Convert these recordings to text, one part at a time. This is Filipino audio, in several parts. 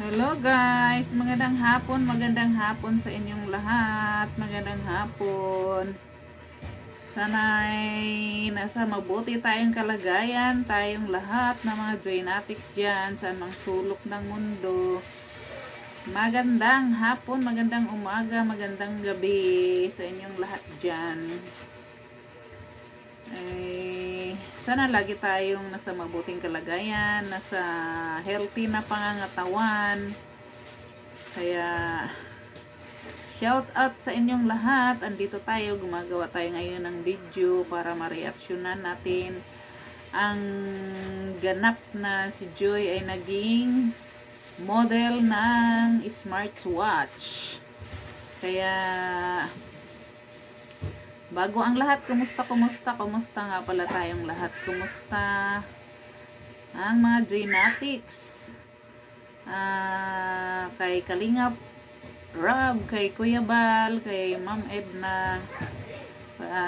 Hello guys, magandang hapon sa inyong lahat. Magandang hapon. Sana'y nasa mabuti tayong kalagayan, tayong lahat ng mga Joynatics dyan sa mga sulok ng mundo. Magandang hapon, magandang umaga, magandang gabi sa inyong lahat dyan. Sana lagi tayong nasa mabuting kalagayan, nasa healthy na pangangatawan. Kaya shout out sa inyong lahat. Andito tayo, gumagawa tayo ngayon ng video para ma-reactionan natin ang ganap na si Joy ay naging model ng smartwatch. Kaya bago ang lahat, kumusta nga pala tayong lahat? Kumusta ang mga Joynatics? Kay Kalingap Rob, kay Kuya Bal, kay Ma'am Edna,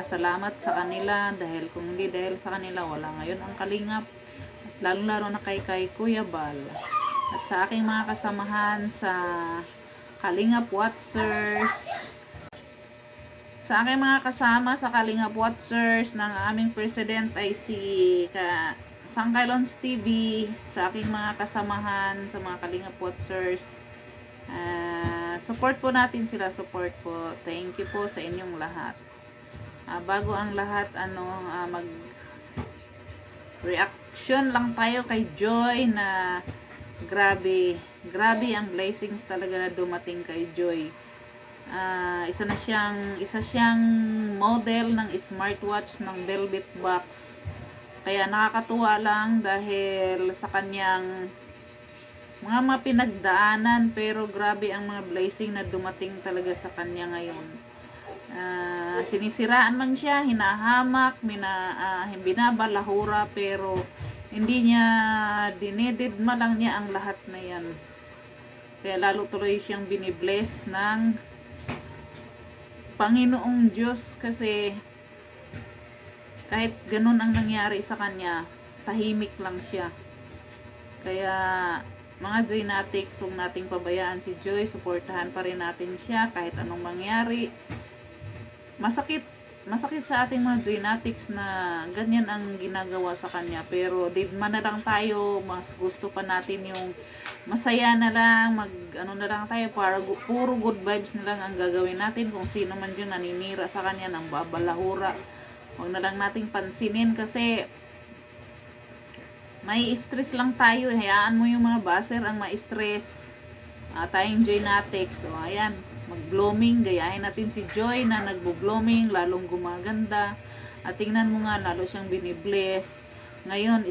salamat sa kanila dahil kung hindi dahil sa kanila wala ngayon ang Kalingap, at lalo na kay Kuya Bal at sa aking mga kasamahan sa Kalingap Watchers, sa aking mga kasama sa Kalingap Watchers ng aming president ay si Sangkailons TV, sa aking mga kasamahan sa mga Kalingap Watchers. Support po natin sila, support po. Thank you po sa inyong lahat. Bago ang lahat, mag reaction lang tayo kay Joy na grabe ang blessings talaga na dumating kay Joy. Isa siyang model ng smartwatch ng Velvet Box. Kaya nakakatuwa lang dahil sa kanyang mga pinagdaanan, pero grabe ang mga blessing na dumating talaga sa kanya ngayon. Sinisiraan man siya, hinahamak, binabalahura, pero hindi niya dinededma lang niya ang lahat na yan. Kaya lalo tuloy siyang binibless ng Panginoong Diyos, kasi kahit ganun ang nangyari sa kanya, tahimik lang siya. Kaya mga Joynatics, huwag nating pabayaan si Joy, suportahan pa rin natin siya kahit anong mangyari. Masakit sa ating mga Joynatics na ganyan ang ginagawa sa kanya, pero didma na lang tayo, mas gusto pa natin yung masaya na lang, na lang tayo, para puro good vibes na lang ang gagawin natin. Kung sino man yun naninira sa kanya ng babalahura, huwag na lang nating pansinin, kasi may stress lang tayo. Hayaan mo yung mga baser ang ma-stress. Tayong Joynatics, ayan, mag-blooming, gayahin natin si Joy na nagbo-blooming, lalong gumaganda. At tingnan mo nga, lalo siyang binibless. Ngayon,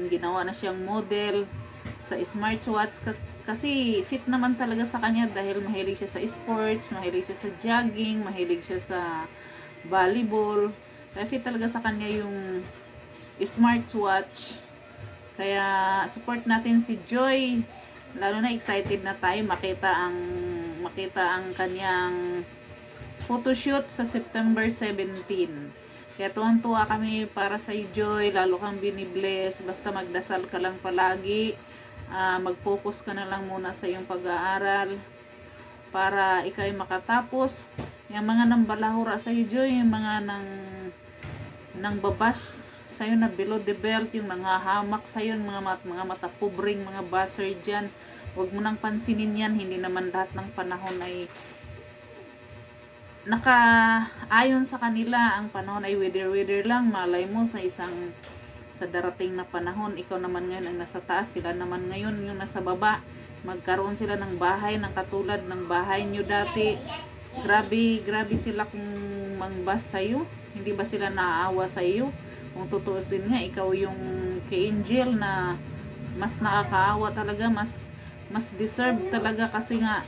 ginawa na siyang model sa smartwatch, kasi fit naman talaga sa kanya dahil mahilig siya sa sports, mahilig siya sa jogging, mahilig siya sa volleyball. Kaya fit talaga sa kanya yung smartwatch. Kaya support natin si Joy. Lalo na excited na tayo makita ang kanyang photoshoot sa September 17. Kaya tuwang-tuwa kami para sa Joy, lalo kang binibless. Basta magdasal ka lang palagi. Mag-focus ka na lang muna sa iyong pag-aaral para ikay makatapos. Yung mga nambalahura sa Joy, yung mga nang babas sa'yo na below the belt, yung nanghahamak sa'yo, mga matapubring, mga buzzer dyan, huwag mo nang pansinin yan. Hindi naman lahat ng panahon ay nakaayon sa kanila. Ang panahon ay wither lang. Malay mo sa darating na panahon, ikaw naman ngayon ang nasa taas, sila naman ngayon yung nasa baba, magkaroon sila ng bahay ng katulad ng bahay nyo dati. Grabe sila kung mangbas sa'yo. Hindi ba sila naaawa sa iyo? Kung tutuusin nga, ikaw yung kay Angel na mas nakakaawa talaga, mas deserve talaga, kasi nga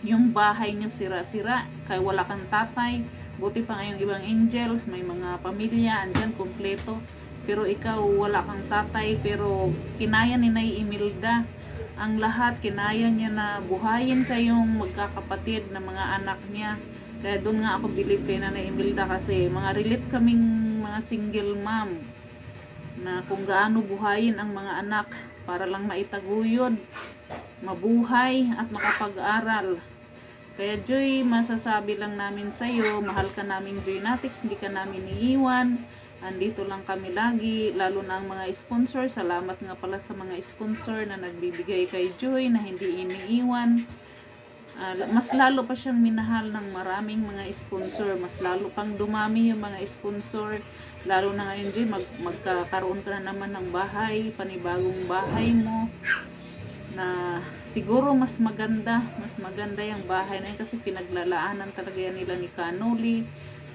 yung bahay nyo sira-sira, kaya wala kang tatay. Buti pa nga yung ibang angels, may mga pamilya, andyan, kompleto. Pero ikaw, wala kang tatay, pero kinaya ni Nay Imelda ang lahat, kinaya niya na buhayin kayong magkakapatid na mga anak niya. Kaya doon nga ako believe kay Nanay Imelda, kasi mga relate kaming mga single mom na kung gaano buhayin ang mga anak. para lang maitaguyod, mabuhay at makapag-aral. Kaya Joy, masasabi lang namin sa'yo, mahal ka namin Joynatics, hindi ka namin iiwan. Andito lang kami lagi, lalo na ang mga sponsor. Salamat nga pala sa mga sponsor na nagbibigay kay Joy na hindi iniiwan. Mas lalo pa siyang minahal ng maraming mga sponsor. Mas lalo pang dumami yung mga sponsor. Lalo na ngayon Joy, magkakaroon ka na naman ng bahay, panibagong bahay mo. Na siguro mas maganda yung bahay na yun kasi pinaglalaanan talaga yan nila ni Canoli,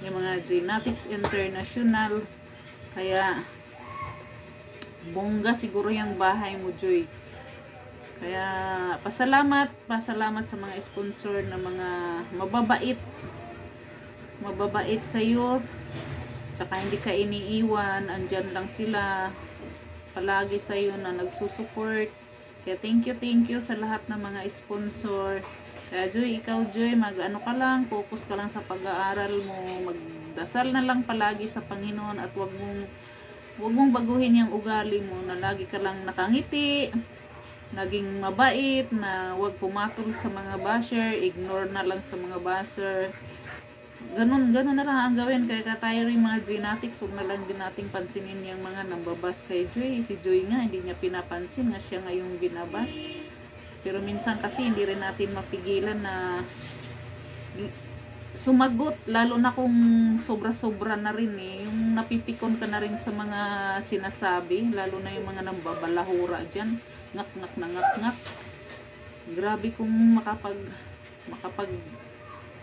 yung mga Joynatics International. Kaya bongga siguro yung bahay mo Joy. Kaya pasalamat sa mga sponsor na mga mababait sa'yo, tsaka hindi ka iniiwan, andyan lang sila palagi sa'yo na nagsusupport. Kaya thank you sa lahat ng mga sponsor. Kaya Joy, ikaw Joy, mag-ano ka lang, focus ka lang sa pag-aaral mo, magdasal na lang palagi sa Panginoon at wag mong baguhin yung ugali mo na lagi ka lang nakangiti, naging mabait, na wag pumatol sa mga basher, ignore na lang sa mga basher. Ganun na lang ang gawin. Kaya tayo rin mga Joynatics, huwag na lang din nating pansinin yung mga nambabas kay Joy. Si Joy nga, hindi niya pinapansin na siya nga yung binabas. Pero minsan kasi hindi rin natin mapigilan na sumagot, lalo na kung sobra-sobra na rin yung napipikon ka na rin sa mga sinasabi, lalo na yung mga nambabalahura dyan, ngak. Grabe kung makapag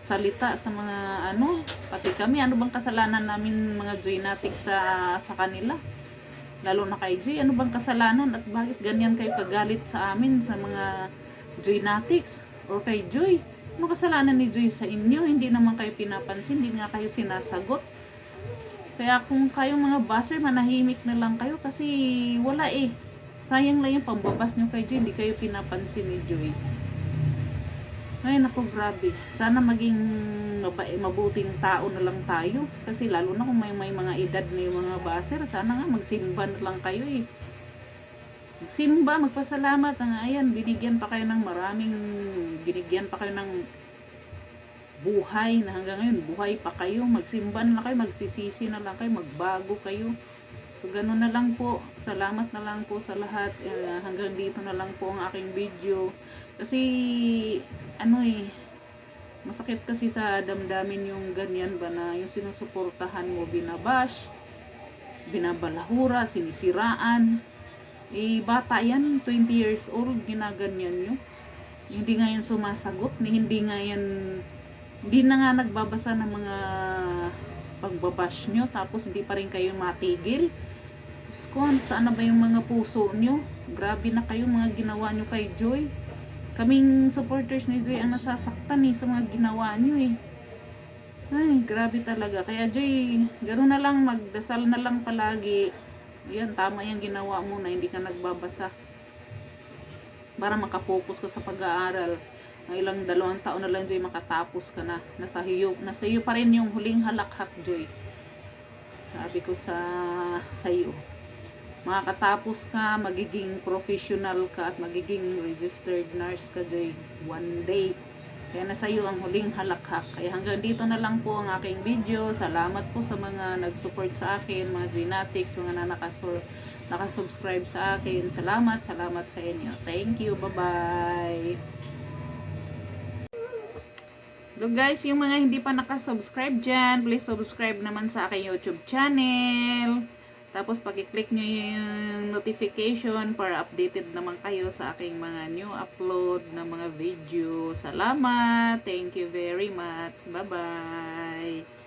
salita sa mga pati kami, ano bang kasalanan namin mga Joynatics sa kanila, lalo na kay Joy, ano bang kasalanan at bakit ganyan kayo kagalit sa amin sa mga Joynatics or kay Joy? Ano kasalanan ni Joy sa inyo? Hindi naman kayo pinapansin, hindi nga kayo sinasagot. Kaya kung kayo mga baser, manahimik na lang kayo kasi wala sayang lang yung pambabas nyo kay Joy, hindi kayo pinapansin ni Joy. Ay naku, grabe. Sana maging mabuting tao na lang tayo. Kasi lalo na kung may mga edad na yung mga baser, sana nga magsimba na lang kayo Magsimba, magpasalamat. Ayan, binigyan pa kayo ng buhay na hanggang ngayon, buhay pa kayo. Magsimba na lang kayo, magsisisi na lang kayo, magbago kayo. So, ganun na lang po. Salamat na lang po sa lahat. Hanggang dito na lang po ang aking video. Kasi, masakit kasi sa damdamin yung ganyan ba na yung sinusuportahan mo binabash, binabalahura, sinisiraan. Bata yan, 20 years old, ginaganyan nyo. Hindi nga yan sumasagot, hindi na nga nagbabasa ng mga pagbabash nyo, tapos hindi pa rin kayo matigil. Saan na ba yung mga puso nyo? Grabe na kayo mga ginawa nyo kay Joy. Kaming supporters ni Joy ang nasasaktan sa mga ginawa nyo Ay, grabe talaga. Kaya Joy, gano'n na lang, magdasal na lang palagi. Yan, tama yung ginawa mo na hindi ka nagbabasa. Para makapokus ka sa pag-aaral. Ilang 2 taon na lang Joy, makatapos ka na. Nasa iyo pa rin yung huling halakhak Joy. Sabi ko sa iyo. Makakatapos ka, magiging professional ka at magiging registered nurse ka Joy one day. Kaya nasa iyo ang huling halakhak. Kaya hanggang dito na lang po ang aking video. Salamat po sa mga nag-support sa akin, mga Joynatics, mga nakasubscribe sa akin. Salamat sa inyo. Thank you, bye-bye. So guys, yung mga hindi pa nakasubscribe dyan, please subscribe naman sa aking YouTube channel. Tapos paki-click nyo yung notification para updated naman kayo sa aking mga new upload na mga video. Salamat! Thank you very much. Bye-bye!